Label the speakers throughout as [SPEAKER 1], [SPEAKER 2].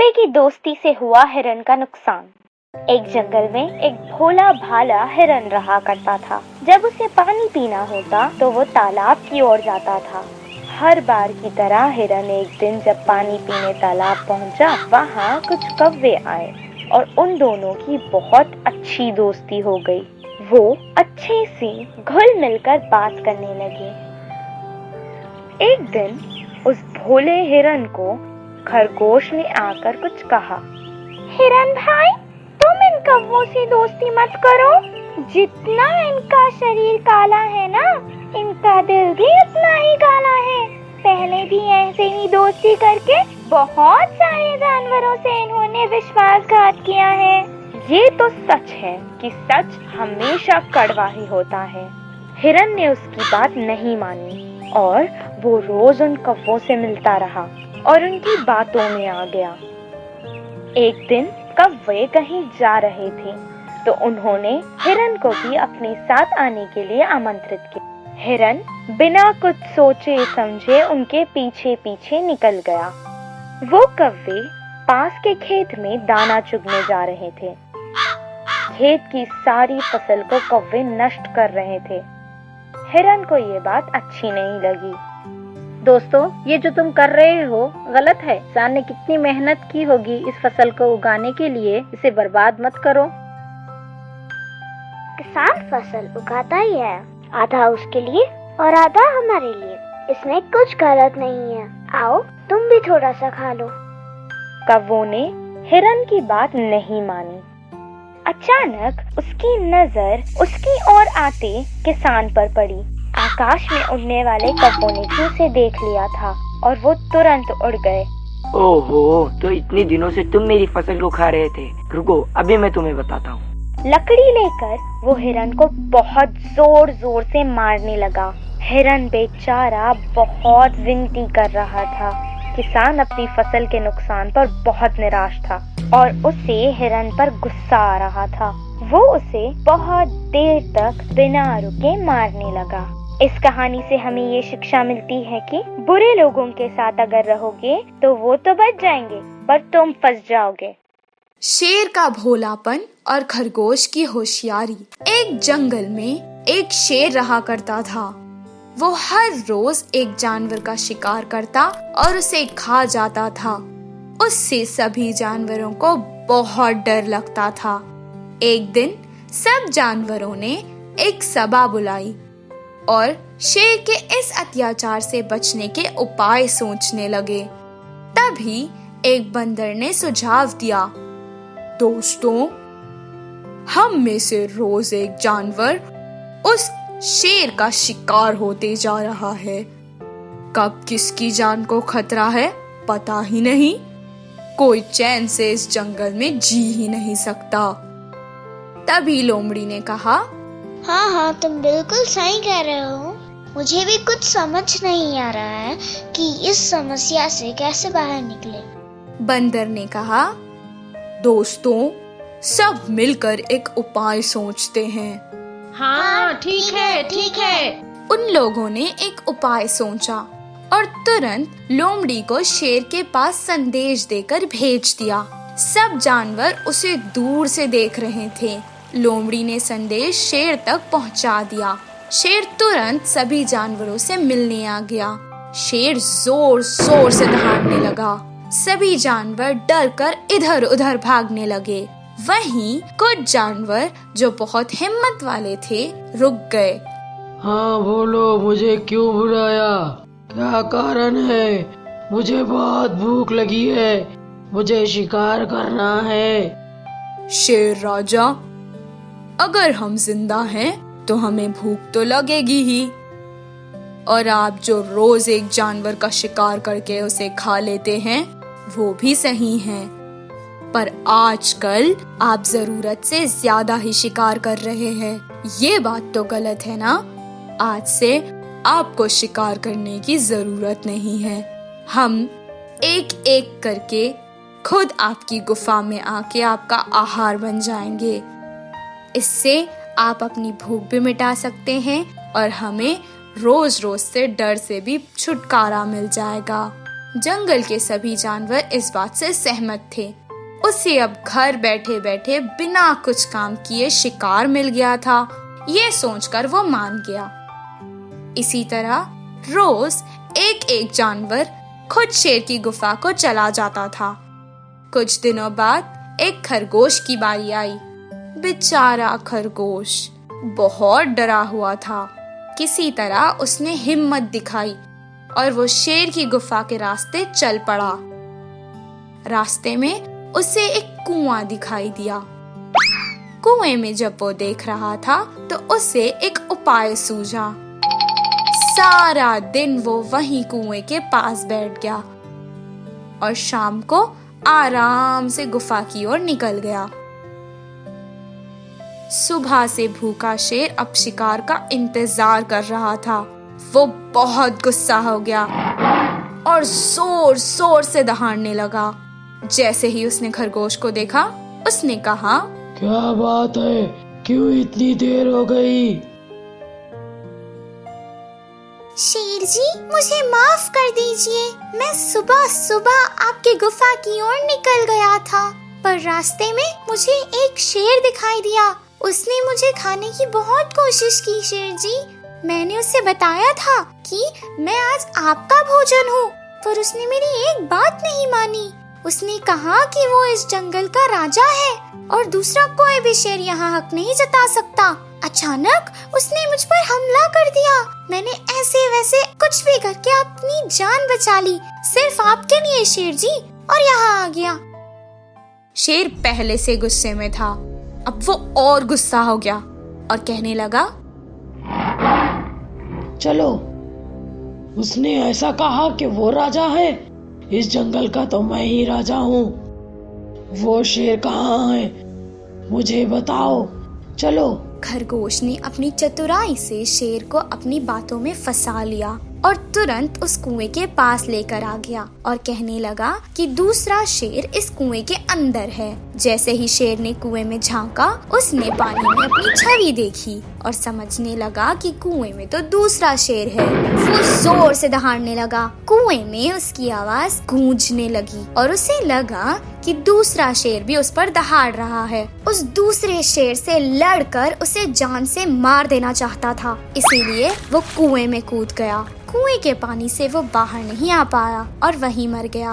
[SPEAKER 1] घोड़े की दोस्ती से हुआ हिरन का नुकसान। एक जंगल में एक भोला भाला हिरन रहा करता था। जब उसे पानी पीना होता तो वो तालाब की ओर जाता था। हर बार की तरह हिरन एक दिन जब पानी पीने तालाब पहुंचा, वहाँ कुछ कौवे आए और उन दोनों की बहुत अच्छी दोस्ती हो गई। वो अच्छे से घुल मिलकर बात करने लगे। एक दिन उस भोले हिरन को खरगोश ने आकर कुछ कहा। हिरन भाई, तुम इन कौवों से दोस्ती मत करो। जितना इनका शरीर काला है ना, इनका दिल भी उतना ही काला है। पहले भी ऐसे ही दोस्ती करके बहुत सारे जानवरों से इन्होंने विश्वासघात किया है। ये तो सच है कि सच हमेशा कड़वा ही होता है। हिरन ने उसकी बात नहीं मानी और वो रोज उन कौवों से मिलता रहा और उनकी बातों में आ गया। एक दिन कौवे कहीं जा रहे थे तो उन्होंने हिरन को भी अपने साथ आने के लिए आमंत्रित किया। हिरन बिना कुछ सोचे समझे उनके पीछे पीछे निकल गया। वो कौवे पास के खेत में दाना चुगने जा रहे थे। खेत की सारी फसल को कौवे नष्ट कर रहे थे। हिरन को ये बात अच्छी नहीं लगी।
[SPEAKER 2] दोस्तों, ये जो तुम कर रहे हो गलत है। किसान ने कितनी मेहनत की होगी इस फसल को उगाने के लिए, इसे बर्बाद मत करो।
[SPEAKER 3] किसान फसल उगाता ही है, आधा उसके लिए और आधा हमारे लिए। इसमें कुछ गलत नहीं है। आओ तुम भी थोड़ा सा खा लो।
[SPEAKER 1] कौवों ने हिरन की बात नहीं मानी। अचानक उसकी नजर उसकी ओर आते किसान पर पड़ी। आकाश में उड़ने वाले कौवों ने भी उसे देख लिया था और वो तुरंत उड़ गए।
[SPEAKER 4] ओहो, तो इतने दिनों से तुम मेरी फसल को खा रहे थे। रुको, अभी मैं तुम्हें बताता हूँ।
[SPEAKER 1] लकड़ी लेकर वो हिरन को बहुत जोर जोर से मारने लगा। हिरन बेचारा बहुत विनती कर रहा था। किसान अपनी फसल के नुकसान पर बहुत निराश था और उसे हिरन पर गुस्सा आ रहा था। वो उसे बहुत देर तक बिना रुके मारने लगा। इस कहानी से हमें ये शिक्षा मिलती है कि बुरे लोगों के साथ अगर रहोगे तो वो तो बच जाएंगे पर तुम फंस जाओगे।
[SPEAKER 5] शेर का भोलापन और खरगोश की होशियारी। एक जंगल में एक शेर रहा करता था। वो हर रोज एक जानवर का शिकार करता और उसे खा जाता था। उससे सभी जानवरों को बहुत डर लगता था। एक दिन सब जानवरों ने एक सभा बुलाई और शेर के इस अत्याचार से बचने के उपाय सोचने लगे। तभी एक बंदर ने सुझाव दिया, दोस्तों, हम में से रोज एक जानवर उस शेर का शिकार होते जा रहा है। कब किसकी जान को खतरा है पता ही नहीं। कोई चैन से इस जंगल में जी ही नहीं सकता। तभी लोमड़ी ने कहा,
[SPEAKER 3] हाँ, तुम बिल्कुल सही कह रहे हो। मुझे भी कुछ समझ नहीं आ रहा है कि इस समस्या से कैसे बाहर निकले।
[SPEAKER 5] बंदर ने कहा, दोस्तों, सब मिलकर एक उपाय सोचते हैं।
[SPEAKER 2] हाँ, ठीक है।
[SPEAKER 5] उन लोगों ने एक उपाय सोचा और तुरंत लोमड़ी को शेर के पास संदेश देकर भेज दिया। सब जानवर उसे दूर से देख रहे थे। लोमड़ी ने संदेश शेर तक पहुंचा दिया। शेर तुरंत सभी जानवरों से मिलने आ गया। शेर जोर जोर से दहाड़ने लगा। सभी जानवर डरकर इधर उधर भागने लगे। वहीं कुछ जानवर जो बहुत हिम्मत वाले थे रुक गए।
[SPEAKER 6] हाँ बोलो, मुझे क्यों बुलाया? क्या कारण है? मुझे बहुत भूख लगी है। मुझे शिकार करना है।
[SPEAKER 5] शेर राजा, अगर हम जिंदा हैं तो हमें भूख तो लगेगी ही, और आप जो रोज एक जानवर का शिकार करके उसे खा लेते हैं वो भी सही हैं, पर आजकल आप जरूरत से ज्यादा ही शिकार कर रहे हैं। ये बात तो गलत है ना? आज से आपको शिकार करने की जरूरत नहीं है। हम एक एक करके खुद आपकी गुफा में आके आपका आहार बन जाएंगे। इससे आप अपनी भूख भी मिटा सकते हैं और हमें रोज रोज से डर से भी छुटकारा मिल जाएगा। जंगल के सभी जानवर इस बात से सहमत थे। उसे अब घर बैठे बैठे बिना कुछ काम किए शिकार मिल गया था। ये सोचकर वो मान गया। इसी तरह रोज एक एक जानवर खुद शेर की गुफा को चला जाता था। कुछ दिनों बाद एक खरगोश की बारी आई। बेचारा खरगोश बहुत डरा हुआ था। किसी तरह उसने हिम्मत दिखाई और वो शेर की गुफा के रास्ते चल पड़ा। रास्ते में उसे एक कुआं दिखाई दिया। कुएं में जब वो देख रहा था तो उसे एक उपाय सूझा। सारा दिन वो वहीं कुएं के पास बैठ गया और शाम को आराम से गुफा की ओर निकल गया। सुबह से भूखा शेर अब शिकार का इंतजार कर रहा था। वो बहुत गुस्सा हो गया और जोर जोर से दहाड़ने लगा। जैसे ही उसने खरगोश को देखा, उसने कहा,
[SPEAKER 6] क्या बात है, क्यों इतनी देर हो गई?
[SPEAKER 3] शेर जी, मुझे माफ कर दीजिए। मैं सुबह सुबह आपकी गुफा की ओर निकल गया था, पर रास्ते में मुझे एक शेर दिखाई दिया। उसने मुझे खाने की बहुत कोशिश की। शेर जी, मैंने उसे बताया था कि मैं आज आपका भोजन हूँ, पर उसने मेरी एक बात नहीं मानी। उसने कहा कि वो इस जंगल का राजा है और दूसरा कोई भी शेर यहाँ हक नहीं जता सकता। अचानक उसने मुझ पर हमला कर दिया। मैंने ऐसे वैसे कुछ भी करके अपनी जान बचा ली, सिर्फ आपके लिए शेर जी, और यहाँ आ गया।
[SPEAKER 5] शेर पहले से गुस्से में था। अब वो और गुस्सा हो गया और कहने लगा,
[SPEAKER 6] चलो, उसने ऐसा कहा कि वो राजा है। इस जंगल का तो मैं ही राजा हूँ। वो शेर कहाँ है, मुझे बताओ। चलो।
[SPEAKER 5] खरगोश ने अपनी चतुराई से शेर को अपनी बातों में फंसा लिया और तुरंत उस कुएं के पास लेकर आ गया और कहने लगा कि दूसरा शेर इस कुएं के अंदर है। जैसे ही शेर ने कुएं में झांका, उसने पानी में अपनी छवि देखी और समझने लगा कि कुएं में तो दूसरा शेर है। वो जोर से दहाड़ने लगा। कुएं में उसकी आवाज गूंजने लगी और उसे लगा कि दूसरा शेर भी उस पर दहाड़ रहा है। उस दूसरे शेर से लड़कर उसे जान से मार देना चाहता था, इसीलिए वो कुएं में कूद गया। कुएं के पानी से वो बाहर नहीं आ पाया और वहीं मर गया।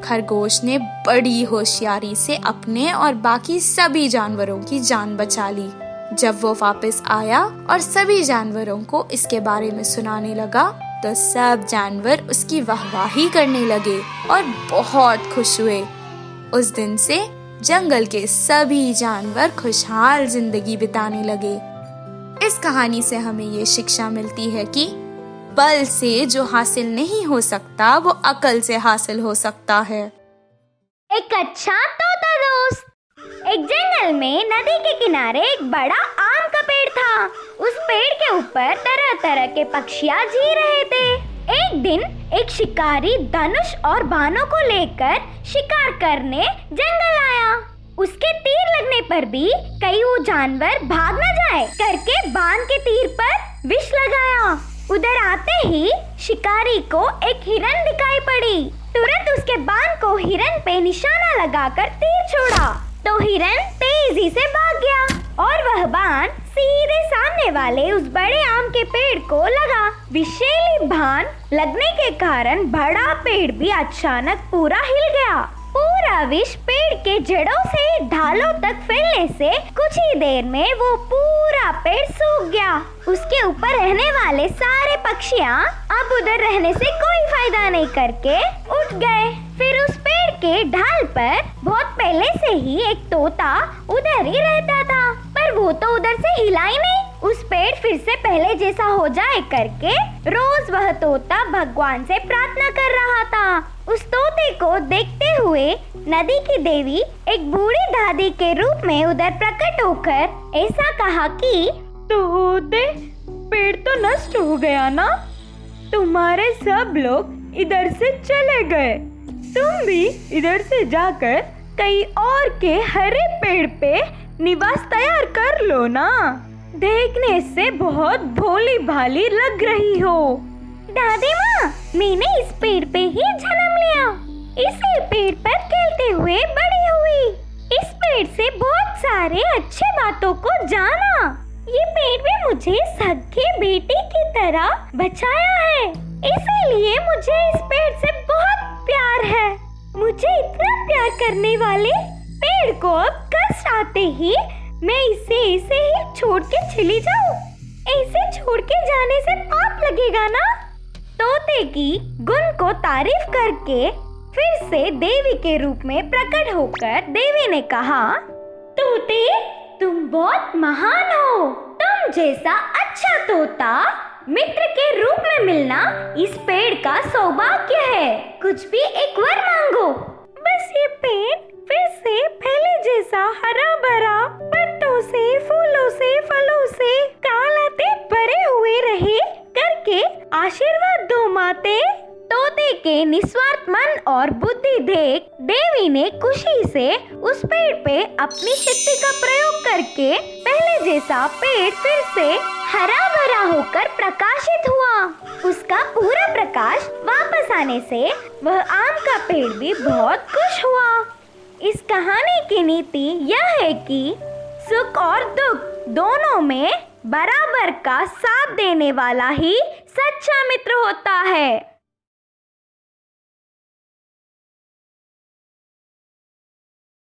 [SPEAKER 5] खरगोश ने बड़ी होशियारी से अपने और बाकी सभी जानवरों की जान बचा ली। जब वो वापस आया और सभी जानवरों को इसके बारे में सुनाने लगा, तो सब जानवर उसकी वाहवाही करने लगे और बहुत खुश हुए। उस दिन से जंगल के सभी जानवर खुशहाल जिंदगी बिताने लगे। इस कहानी से हमें ये शिक्षा मिलती है कि बल से जो हासिल नहीं हो सकता, वो अकल से हासिल हो सकता है।
[SPEAKER 1] एक अच्छा तोता दोस्त। एक जंगल में नदी के किनारे एक बड़ा आम का पेड़ था। उस पेड़ के ऊपर तरह तरह के पक्षियाँ जी रहे थे। एक दिन एक शिकारी धनुष और बाणों को लेकर शिकार करने जंगल आया। उसके तीर लगने पर भी कहीं वो जानवर भाग न जाए करके बाण के तीर पर विष लगाया। उधर आते ही शिकारी को एक हिरन दिखाई पड़ी। तुरंत उसके बाण को हिरन पे निशाना लगाकर तीर छोड़ा तो हिरन तेजी से भाग गया और वह बाण सीधे सामने वाले उस बड़े आम के पेड़ को लगा। विषैली बाण लगने के कारण बड़ा पेड़ भी अचानक पूरा हिल गया। पूरा विष पेड़ के जड़ों से ढालों तक फैलने से कुछ ही देर में वो पूरा पेड़ सूख गया। उसके ऊपर रहने वाले सारे पक्षियाँ अब उधर रहने से कोई फायदा नहीं करके उठ गए। फिर उस पेड़ के ढाल पर बहुत पहले से ही एक तोता उधर ही रहता था, पर वो तो उधर से हिला ही नहीं। उस पेड़ फिर से पहले जैसा हो जाए करके रोज वह तोता भगवान से प्रार्थना कर रहा था। उस तोते को देखते हुए नदी की देवी एक बूढ़ी दादी के रूप में उधर प्रकट होकर ऐसा कहा कि तोते, पेड़ तो नष्ट हो गया ना? तुम्हारे सब लोग इधर से चले गए। तुम भी इधर से जाकर कहीं और के हरे पेड़ पे निवास तैयार कर लो ना। देखने से बहुत भोली भाली लग रही हो। दादी माँ, मैंने इस पेड़ पे ही जन्म लिया, इसी पेड़ पर खेलते हुए बड़ी हुई, इस पेड़ से बहुत सारे अच्छे बातों को जाना। ये पेड़ भी मुझे सगे बेटे की तरह बचाया है, इसीलिए मुझे इस पेड़ से बहुत प्यार है। मुझे इतना प्यार करने वाले पेड़ को अब कष्ट आते ही मैं इसे ऐसे ही छोड़ के चली जाऊं? ऐसे छोड़ के जाने से पाप लगेगा ना? तोते की गुण को तारीफ करके फिर से देवी के रूप में प्रकट होकर देवी ने कहा, तोते तुम बहुत महान हो, तुम जैसा अच्छा तोता मित्र के रूप में मिलना इस पेड़ का सौभाग्य है। कुछ भी एक वर मांगो, बस ये पेड़ फिर से पहले जैसा हरा भरा पत्तों से, फूलों से, फलों से कालाते भरे हुए रहे करके आशीर्वाद दो माते। तोते के निस्वार्थ मन और बुद्धि देख देवी ने खुशी से उस पेड़ पे अपनी शक्ति का प्रयोग करके पहले जैसा पेड़ फिर से हरा भरा होकर प्रकाशित हुआ। उसका पूरा प्रकाश वापस आने से वह आम का पेड़ भी बहुत खुश हुआ। इस कहानी की नीति यह है कि सुख और दुख दोनों में बराबर का साथ देने वाला ही सच्चा मित्र होता है।